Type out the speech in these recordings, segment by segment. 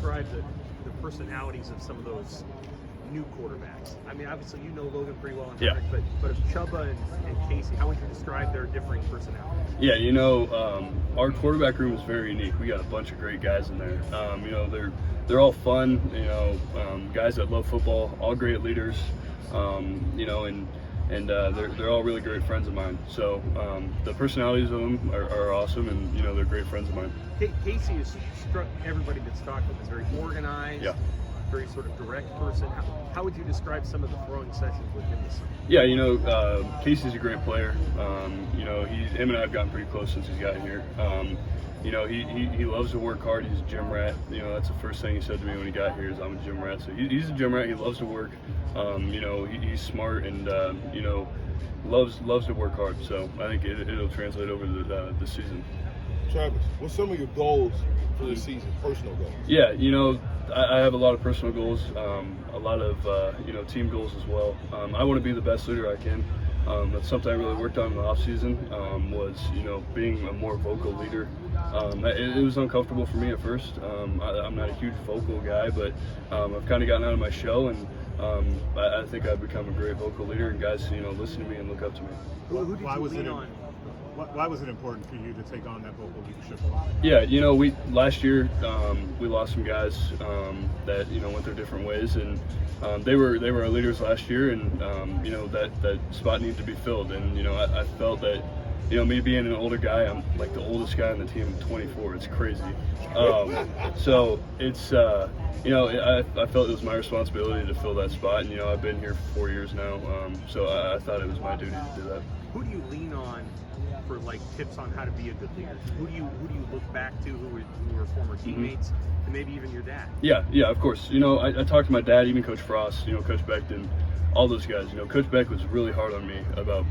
describe the personalities of some of those new quarterbacks? I mean, obviously you know Logan pretty well, but of Chubba and Casey, how would you describe their differing personalities? Yeah, our quarterback room is very unique. We got a bunch of great guys in there. They're all fun. Guys that love football, all great leaders. They're all really great friends of mine. So the personalities of them are awesome, and they're great friends of mine. Casey has struck everybody that's talked with as very organized. Yeah. Very sort of direct person. How would you describe some of the throwing sessions with him this summer? Yeah, Casey's a great player. Him and I have gotten pretty close since he's gotten here. He loves to work hard. He's a gym rat. That's the first thing he said to me when he got here is I'm a gym rat. So he's a gym rat. He loves to work. He's smart and loves to work hard. So I think it'll translate over the season. Travis, what's some of your goals for this season, personal goals? Yeah, I have a lot of personal goals, a lot of team goals as well. I want to be the best leader I can. That's something I really worked on in the off season. Was being a more vocal leader. It was uncomfortable for me at first. I'm not a huge vocal guy, but I've kind of gotten out of my shell, and I think I've become a great vocal leader. And guys, listen to me and look up to me. Who did you lean on? Why was it important for you to take on that vocal leadership role? Yeah, last year we lost some guys that went their different ways, and they were our leaders last year, and that spot needed to be filled, and I felt that me being an older guy, I'm like the oldest guy on the team. I'm 24. It's crazy. So it's I felt it was my responsibility to fill that spot, and I've been here for 4 years now, so I thought it was my duty to do that. Who do you lean on for tips on how to be a good leader? Who do you look back to who were former teammates, and maybe even your dad? Yeah, of course. I talked to my dad, even Coach Frost, Coach Beckton, all those guys. Coach Beck was really hard on me about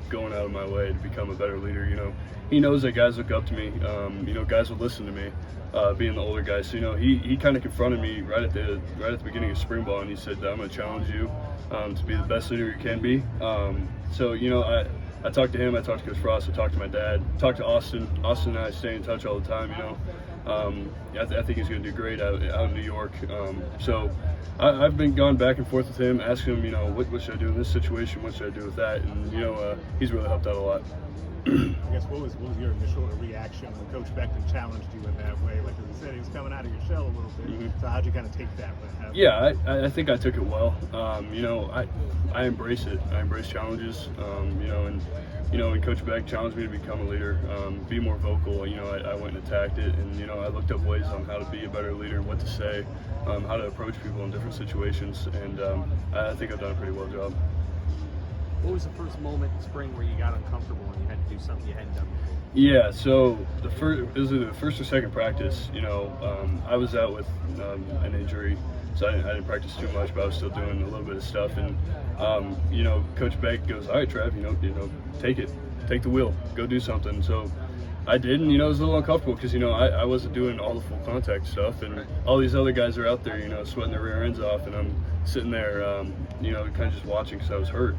going out of my way to become a better leader. He knows that guys look up to me. Guys would listen to me, being the older guy. So he kind of confronted me right at the beginning of spring ball, and he said, "I'm going to challenge you to be the best leader you can be." I talked to him, I talked to Coach Frost, I talked to my dad, talked to Austin. Austin and I stay in touch all the time, I think he's going to do great out in New York. So I've been going back and forth with him, asking him, what should I do in this situation, what should I do with that, and he's really helped out a lot. I guess what was your initial reaction when Coach Beckton challenged you in that way? Like, as he said, he was coming out of your shell a little bit. Mm-hmm. So how'd you kind of take that? Yeah, I think I took it well. I embrace it. I embrace challenges. When Coach Beck challenged me to become a leader, be more vocal, I went and attacked it, and I looked up ways on how to be a better leader, what to say, how to approach people in different situations, and I think I've done a pretty well job. What was the first moment in spring where you got uncomfortable and you had to do something you hadn't done before? Yeah, so it was the first or second practice. I was out with an injury, so I didn't practice too much, but I was still doing a little bit of stuff. And Coach Beck goes, "All right, Trav, take the wheel, go do something." So I did, and it was a little uncomfortable because I wasn't doing all the full contact stuff, and all these other guys are out there, sweating their rear ends off, and I'm sitting there, kind of just watching because I was hurt.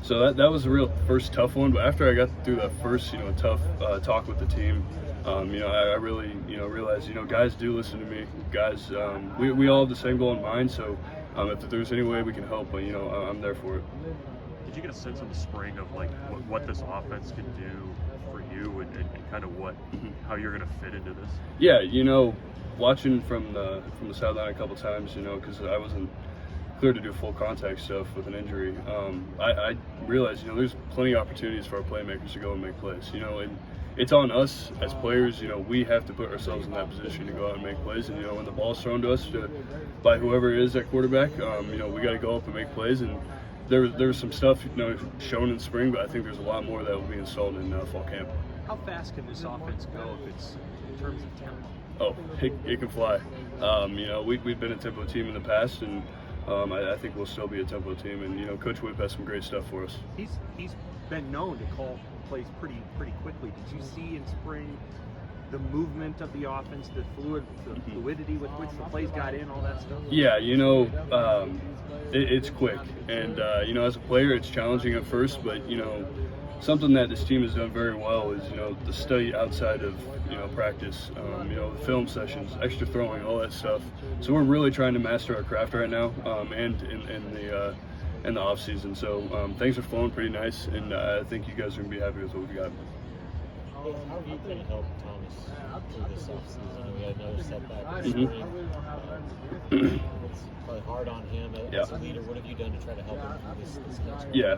So that was the real first tough one. But after I got through that first, tough talk with the team, I really, realized, guys do listen to me. Guys, we all have the same goal in mind. So if there's any way we can help, I'm there for it. Did you get a sense in the spring of what this offense can do for you and kind of how you're going to fit into this? Yeah, watching from the sideline a couple times, because I wasn't clear to do full contact stuff with an injury. I realized, there's plenty of opportunities for our playmakers to go and make plays, and it's on us as players, we have to put ourselves in that position to go out and make plays. And, when the ball's thrown to us by whoever it is at quarterback, we got to go up and make plays. And there was some stuff, shown in spring, but I think there's a lot more that will be installed in fall camp. How fast can this offense go if it's in terms of tempo? Oh, it can fly. We've been a tempo team in the past, and I think we'll still be a tempo team, and Coach Whip has some great stuff for us. He's been known to call plays pretty quickly. Did you see in spring the movement of the offense, the fluidity with which the plays got in, all that stuff? Yeah, it's quick, and as a player, it's challenging at first, but something that this team has done very well is, the study outside of, practice, the film sessions, extra throwing, all that stuff. So we're really trying to master our craft right now, and in the off season. So things are flowing pretty nice, and I think you guys are gonna be happy with what we got. How are you going to help Thomas through this offseason? We had another setback in the spring. It's probably hard on him as a leader. What have you done to try to help him through this next one? Yeah,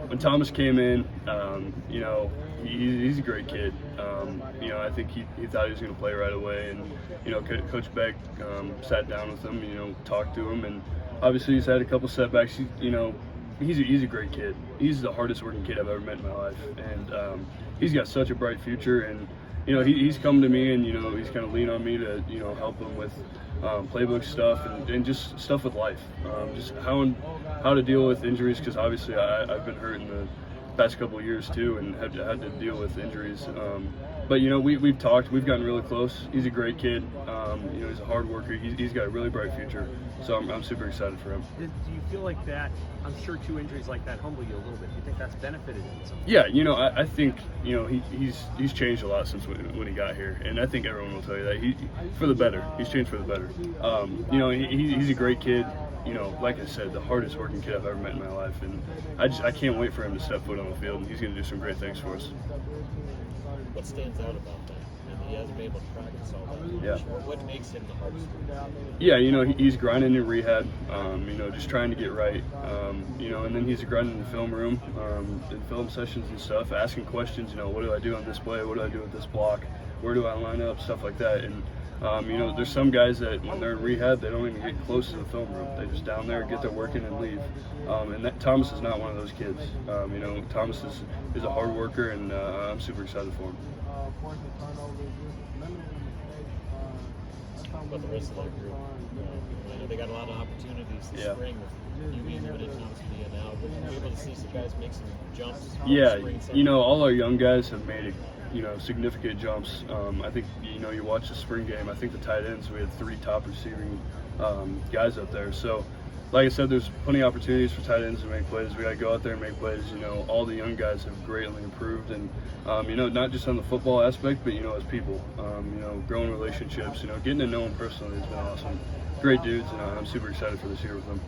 when Thomas came in, he's a great kid. I think he thought he was going to play right away, and Coach Beck sat down with him, talked to him, and obviously he's had a couple setbacks. He's a great kid. He's the hardest working kid I've ever met in my life, and he's got such a bright future. And he's come to me, and he's kind of leaned on me to help him with playbook stuff and just stuff with life, just how to deal with injuries, because obviously I've been hurt in the past couple of years too, and had to deal with injuries. But we've talked, we've gotten really close. He's a great kid. He's a hard worker. He's got a really bright future. So I'm super excited for him. Do you feel like that? I'm sure 2 injuries like that humble you a little bit. Do you think that's benefited him? Yeah, I think he's changed a lot since when he got here, and I think everyone will tell you that he for the better. He's changed for the better. He's a great kid. Like I said, the hardest working kid I've ever met in my life, and I can't wait for him to step foot on the field, and he's going to do some great things for us. What stands out about that? He hasn't been able to practice all that much. Yeah. What makes him the hardest worker? Yeah, he's grinding in rehab, just trying to get right, and then he's grinding in the film room, in film sessions and stuff, asking questions, what do I do on this play, what do I do with this block, where do I line up, stuff like that. And there's some guys that when they're in rehab, they don't even get close to the film room. They just down there, get their work in, and leave. And Thomas is not one of those kids. Thomas is a hard worker, and I'm super excited for him. About the rest of that group, they got a lot of opportunities this spring with you being limited, Thomas being out. But you're able to see some guys make some jumps. Yeah, all our young guys have made significant jumps. I think you watch the spring game. I think the tight ends, we had 3 top receiving guys up there. So, like I said, there's plenty of opportunities for tight ends to make plays. We got to go out there and make plays. All the young guys have greatly improved, and not just on the football aspect, but as people. Growing relationships. Getting to know them personally has been awesome. Great dudes, and I'm super excited for this year with them.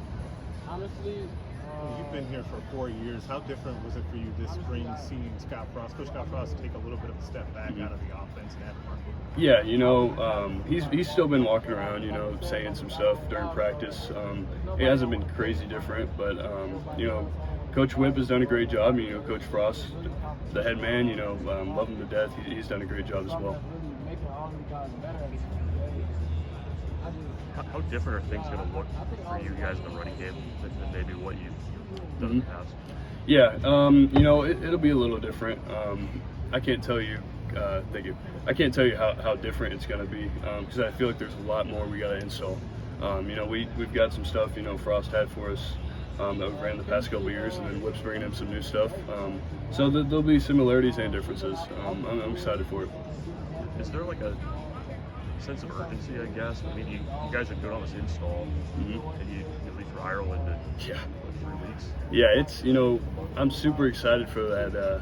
You've been here for 4 years. How different was it for you this spring seeing Coach Scott Frost take a little bit of a step back out of the offense and have Mark? Yeah, he's still been walking around, saying some stuff during practice. It hasn't been crazy different, but Coach Wimp has done a great job. Coach Frost, the head man, love him to death. He's done a great job as well. How different are things going to look for you guys in the running game than maybe what you've done in the past? Yeah, it'll be a little different. I can't tell you. Thank you. I can't tell you how different it's going to be, because I feel like there's a lot more we got to install. We've got some stuff Frost had for us that we've ran the past couple of years, and then Whip's bringing in some new stuff. So there'll be similarities and differences. I'm excited for it. Is there like a sense of urgency, I guess? I mean, you guys are doing all this install, and you leave for Ireland in 3 weeks. Yeah, it's I'm super excited for that.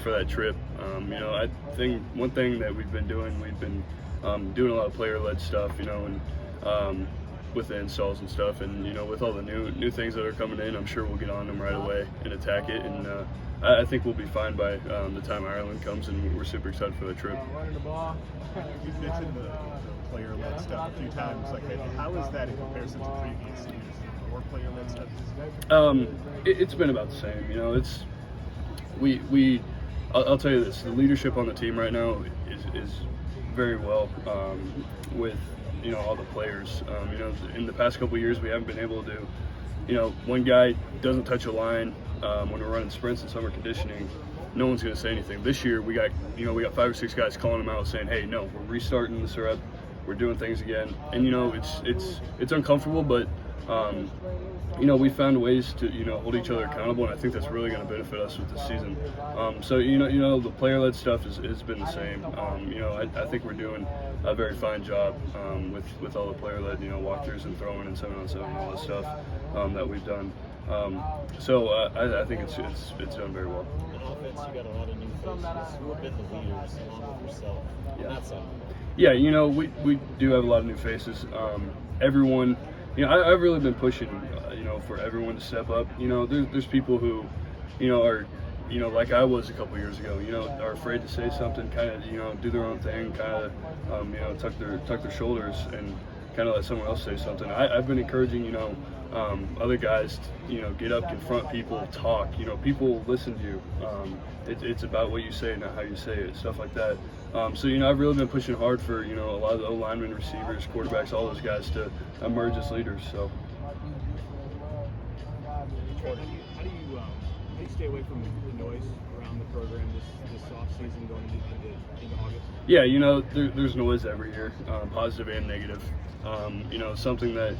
For that trip. I think one thing that we've been doing a lot of player-led stuff, and with the installs and stuff, and with all the new things that are coming in, I'm sure we'll get on them right away and attack it, and I think we'll be fine by the time Ireland comes, and we're super excited for the trip. You've mentioned the player-led stuff a few times. How is that in comparison to previous years? More player-led stuff? It's been about the same. I'll tell you this: the leadership on the team right now is very well with all the players. In the past couple of years, we haven't been able to. One guy doesn't touch a line when we're running sprints in summer conditioning. No one's going to say anything. This year, we got 5 or 6 guys calling them out, saying, "Hey, no, we're restarting this rep. We're doing things again." And it's uncomfortable, but we found ways to hold each other accountable, and I think that's really going to benefit us with this season. So the player-led stuff has been the same. I think we're doing a very fine job with all the player-led walkthroughs and throwing and 7-on-7 and all that stuff that we've done. So I think it's done very well. On offense, you got a lot of new faces. Who have been the leaders along with yourself on that side? Yeah, you know, we do have a lot of new faces. Everyone, you know, I've really been pushing, you know, for everyone to step up. You know, there's people who, you know, are, you know, like I was a couple years ago, you know, are afraid to say something, kind of, you know, do their own thing, kind of, you know, tuck their shoulders and kind of let someone else say something. I've been encouraging, you know, other guys, you know, get up, confront people, talk. You know, people listen to you. It's about what you say, not how you say it, stuff like that. So, you know, I've really been pushing hard for, you know, a lot of the linemen, receivers, quarterbacks, all those guys to emerge as leaders. So. How do you stay away from the noise around the program this off season going into August? Yeah, you know, there's noise every year, positive and negative. You know, something that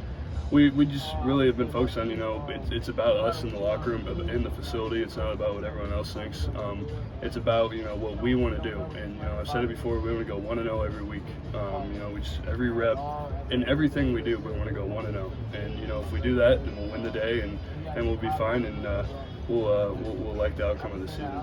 we just really have been focused on. You know, it's about us in the locker room, in the facility. It's not about what everyone else thinks. It's about, you know, what we want to do. And, you know, I've said it before, we want to go 1-0 every week. You know, we just, every rep, in everything we do, we want to go 1-0. And, you know, if we do that, then we'll win the day and we'll be fine, and we'll like the outcome of the season.